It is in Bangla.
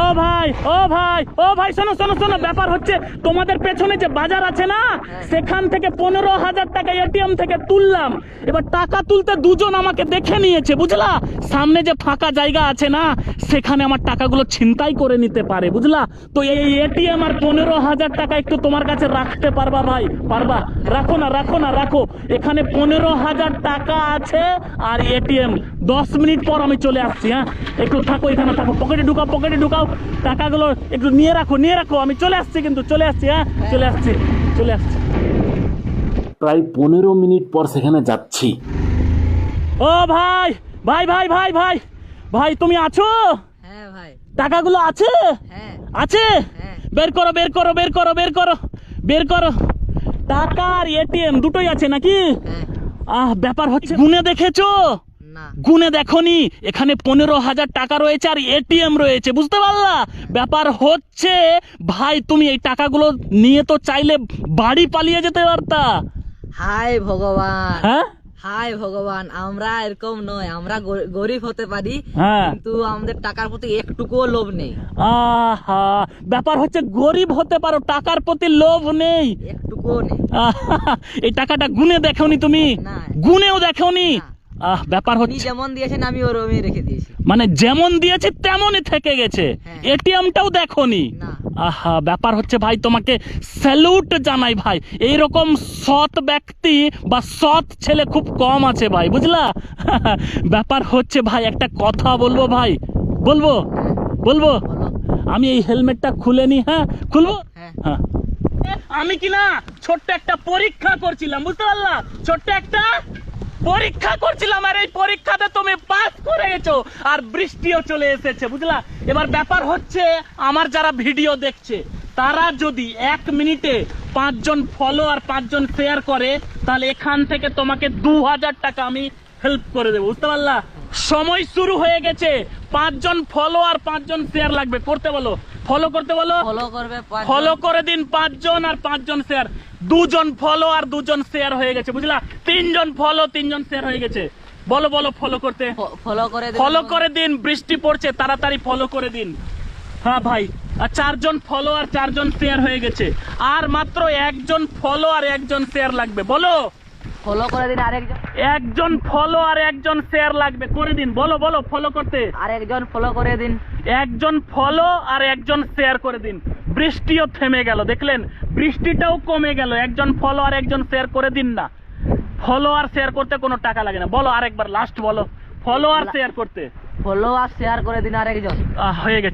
ও ভাই ও ভাই ও ভাই, শোনো শোনো শোনো, ব্যাপার হচ্ছে তোমাদের পেছনে যে বাজার আছে না, সেখান থেকে 15,000 টাকা এটিএম থেকে তুললাম। এবার টাকা তুলতে দুজন আমাকে দেখে নিয়েছে, বুঝলা। সামনে যে ফাঁকা জায়গা আছে না, সেখানে আমার টাকাগুলো ছিনতাই করে নিতে পারে, বুঝলা। তো এই এটিএম আর 15,000 টাকা একটু তোমার কাছে রাখতে পারবা ভাই? পারবা? রাখো না রাখো না রাখো। এখানে 15,000 টাকা আছে আর এটিএম। 10 মিনিট পর আমি চলে আসছি। হ্যাঁ, একটু থাকো, এখানে থাকো, পকেটে ঢুকাও টাকাগুলো একটু নিয়ে রাখো, আমি চলে আসছি, কিন্তু চলে আসছি। হ্যাঁ, চলে আসছি। প্রায় 15 মিনিট পর সেখানে যাচ্ছি। ও ভাই ভাই ভাই ভাই ভাই ভাই, তুমি আছো? হ্যাঁ ভাই। টাকাগুলো আছে? হ্যাঁ আছে। হ্যাঁ। বের করো। টাকা আর এটিএম দুটোই আছে নাকি? হ্যাঁ। ব্যাপার হচ্ছে, গুনে দেখেছো? না। গুনে দেখোনি? এখানে 15,000 টাকা রয়েছে আর এটিএম রয়েছে, বুঝতে পারলা? ব্যাপার হচ্ছে ভাই, তুমি এই টাকাগুলো নিয়ে তো চাইলে বাড়ি পালিয়ে যেতে পারতা। হায় ভগবান। হ্যাঁ, হায় ভগবান, আমরা এরকম নয়, আমরা গরিব হতে পারি, হ্যাঁ। কিন্তু আমাদের টাকার প্রতি একটুকুও লোভ নেই। আহা, ব্যাপার হচ্ছে গরিব হতে পারো, টাকার প্রতি লোভ নেই। একটুকুও নেই। এই টাকাটা গুনে দেখোনি তুমি? না। গুনেও দেখোনি? না। ব্যাপার আপনি হচ্ছে, যেমন দিয়েছেন আমি ওরমই রেখে দিয়েছি। মানে যেমন দিয়েছে তেমনই থেকে গেছে। হ্যাঁ। এটিএমটাও দেখোনি? না। ব্যাপার হচ্ছে ভাই, তোমাকে স্যালুট জানাই ভাই। এইরকম সৎ ব্যক্তি বা সৎ ছেলে খুব কম আছে ভাই, বুঝলা। ব্যাপার হচ্ছে ভাই, একটা কথা বলবো ভাই, বলবো? বলো। আমি এই হেলমেটটা খুলে নি। হ্যাঁ, খুলবো? হ্যাঁ। হ্যাঁ। আমি কি না ছোট্ট একটা পরীক্ষা করছিলাম, বুঝতে পারলা? ছোট্ট একটা পরীক্ষা করছিলাম, আর এই পরীক্ষাতে তুমি পাস করে গেছো, আর বৃষ্টিও চলে এসেছে, বুঝলা। এবার ব্যাপার হচ্ছে, আমার যারা ভিডিও দেখছে, তারা যদি 1 মিনিটে 5 জন ফলো আর 5 জন শেয়ার করে, তাহলে এখান থেকে তোমাকে 2,000 টাকা আমি হেল্প করে দেবো, বুঝতে পারলা। সময় শুরু হয়ে গেছে। 5 জন ফলো আর 5 জন শেয়ার লাগবে, করতে বলো, ফলো করতে বলো। ফলো করবে 5 ফলো করে দিন 5 জন আর 5 জন শেয়ার। 2 জন ফলো আর 2 জন শেয়ার হয়ে গেছে, বুঝলা। 3 জন ফলো, 3 জন শেয়ার হয়ে গেছে। বলো ফলো করতে। ফলো করে দিন, বৃষ্টি পড়ছে, তাড়াতাড়ি ফলো করে দিন। হ্যাঁ ভাই, আর 4 জন ফলো আর 4 জন শেয়ার হয়ে গেছে। আর মাত্র 1 জন ফলো আর 1 জন শেয়ার লাগবে, বলো। ফলো করে দিন আরেকজন। 1 জন ফলো আর 1 জন শেয়ার লাগবে, করে দিন। বলো ফলো করতে। আরেকজন ফলো করে দিন। 1 জন ফলো আর 1 জন শেয়ার করে দিন। বৃষ্টিও থেমে গেল, দেখলেন? বৃষ্টিটাও কমে গেল। 1 জন ফলো আর 1 জন শেয়ার করে দিন না। ফলো আর শেয়ার করতে কোনো টাকা লাগে না। বলো আরেকবার, লাস্ট বলো, ফলো আর শেয়ার করতে। ফলো আর শেয়ার করে দিন আরেকজন। হয়ে গেছে।